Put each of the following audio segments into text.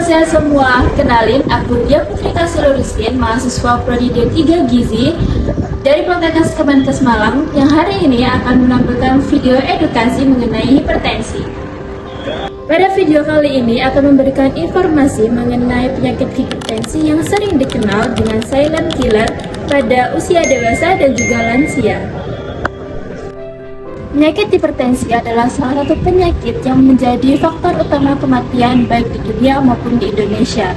sehat semua, kenalin aku Dia Putrika Sulurusin, mahasiswa Prodi D3 Gizi dari Poltekkes Kemenkes Malang yang hari ini akan menampilkan video edukasi mengenai hipertensi. Pada video kali ini akan memberikan informasi mengenai penyakit hipertensi yang sering dikenal dengan silent killer pada usia dewasa dan juga lansia. Penyakit hipertensi adalah salah satu penyakit yang menjadi faktor utama kematian baik di dunia maupun di Indonesia.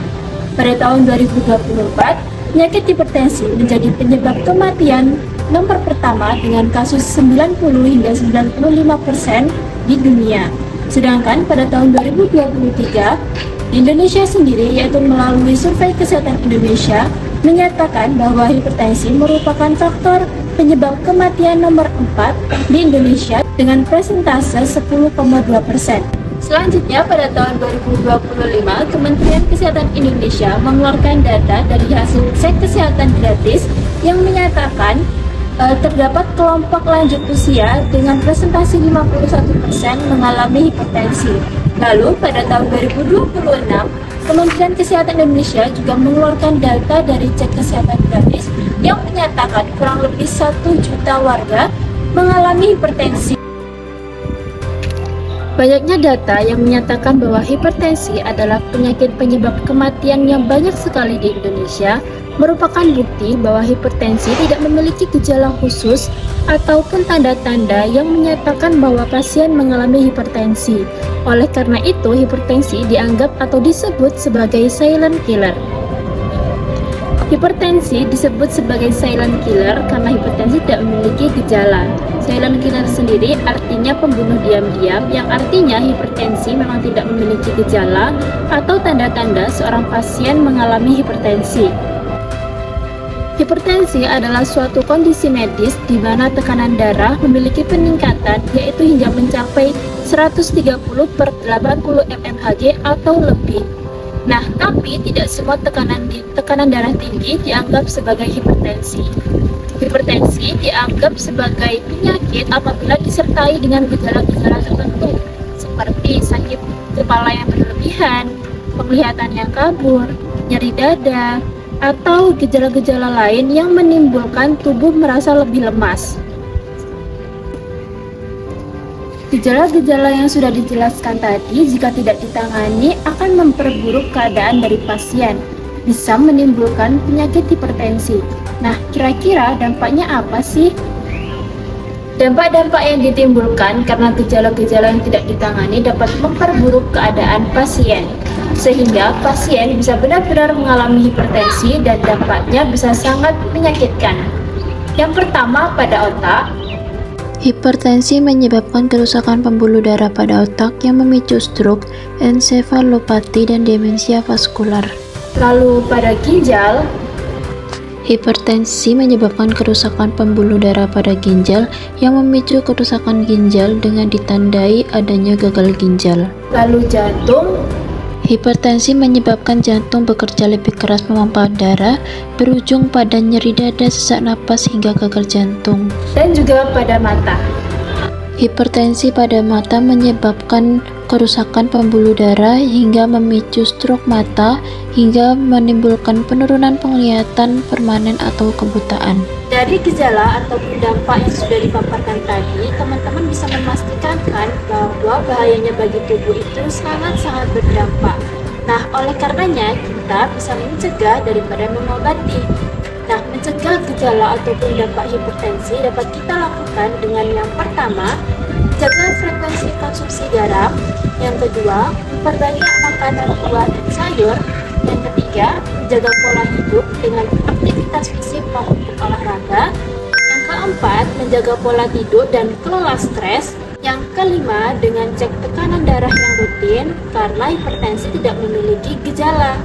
Pada tahun 2024, penyakit hipertensi menjadi penyebab kematian nomor pertama dengan kasus 90 hingga 95% di dunia. Sedangkan pada tahun 2023, di Indonesia sendiri, yaitu melalui Survei Kesehatan Indonesia, menyatakan bahwa hipertensi merupakan faktor penyebab kematian nomor 4 di Indonesia dengan persentase 10,2%. Selanjutnya, pada tahun 2025, Kementerian Kesehatan Indonesia mengeluarkan data dari hasil cek kesehatan gratis yang menyatakan terdapat kelompok lanjut usia dengan presentasi 51% mengalami hipertensi. Lalu, pada tahun 2026, Kementerian Kesehatan Indonesia juga mengeluarkan data dari cek kesehatan gratis yang menyatakan kurang lebih 1 juta warga mengalami hipertensi. Banyaknya data yang menyatakan bahwa hipertensi adalah penyakit penyebab kematian yang banyak sekali di Indonesia merupakan bukti bahwa hipertensi tidak memiliki gejala khusus ataupun tanda-tanda yang menyatakan bahwa pasien mengalami hipertensi. Oleh karena itu, hipertensi dianggap atau disebut sebagai silent killer. Hipertensi disebut sebagai silent killer karena hipertensi tidak memiliki gejala. Silent killer sendiri artinya pembunuh diam-diam, yang artinya hipertensi memang tidak memiliki gejala atau tanda-tanda seorang pasien mengalami hipertensi. Hipertensi adalah suatu kondisi medis di mana tekanan darah memiliki peningkatan, yaitu hingga mencapai 130/80 mmHg atau lebih. Nah, tapi tidak semua tekanan darah tinggi dianggap sebagai hipertensi. Hipertensi dianggap sebagai penyakit apabila disertai dengan gejala-gejala tertentu, seperti sakit kepala yang berlebihan, penglihatan yang kabur, nyeri dada, atau gejala-gejala lain yang menimbulkan tubuh merasa lebih lemas. Gejala-gejala yang sudah dijelaskan tadi jika tidak ditangani akan memperburuk keadaan dari pasien, bisa menimbulkan penyakit hipertensi. Nah, kira-kira dampaknya apa sih? Dampak-dampak yang ditimbulkan karena gejala-gejala yang tidak ditangani dapat memperburuk keadaan pasien, sehingga pasien bisa benar-benar mengalami hipertensi dan dampaknya bisa sangat menyakitkan. Yang pertama, pada otak. Hipertensi menyebabkan kerusakan pembuluh darah pada otak yang memicu stroke, ensefalopati, dan demensia vaskular. Lalu pada ginjal. Hipertensi menyebabkan kerusakan pembuluh darah pada ginjal yang memicu kerusakan ginjal dengan ditandai adanya gagal ginjal. Lalu jantung. Hipertensi menyebabkan jantung bekerja lebih keras memompa darah, berujung pada nyeri dada, sesak napas, hingga gagal jantung. Dan juga pada mata. Hipertensi pada mata menyebabkan kerusakan pembuluh darah hingga memicu stroke mata, hingga menimbulkan penurunan penglihatan permanen atau kebutaan. Dari gejala ataupun dampak yang sudah dipaparkan tadi, teman-teman bisa memastikan bahwa bahayanya bagi tubuh itu sangat-sangat berdampak. Nah, oleh karenanya kita bisa mencegah daripada mengobati. Nah, mencegah gejala ataupun dampak hipertensi dapat kita lakukan dengan yang pertama, jaga frekuensi konsumsi garam. Yang kedua, memperbanyak makanan buah dan sayur. Yang ketiga, menjaga pola hidup dengan aktivitas fisik maupun olahraga. Yang keempat, menjaga pola tidur dan kelola stres. Yang kelima, dengan cek tekanan darah yang rutin karena hipertensi tidak memiliki gejala.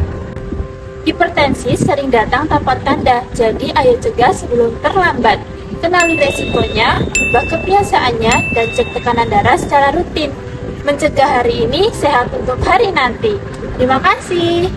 Hipertensi sering datang tanpa tanda, jadi ayo cegah sebelum terlambat. Kenali resikonya, ubah kebiasaannya, dan cek tekanan darah secara rutin. Mencegah hari ini, sehat untuk hari nanti. Terima kasih.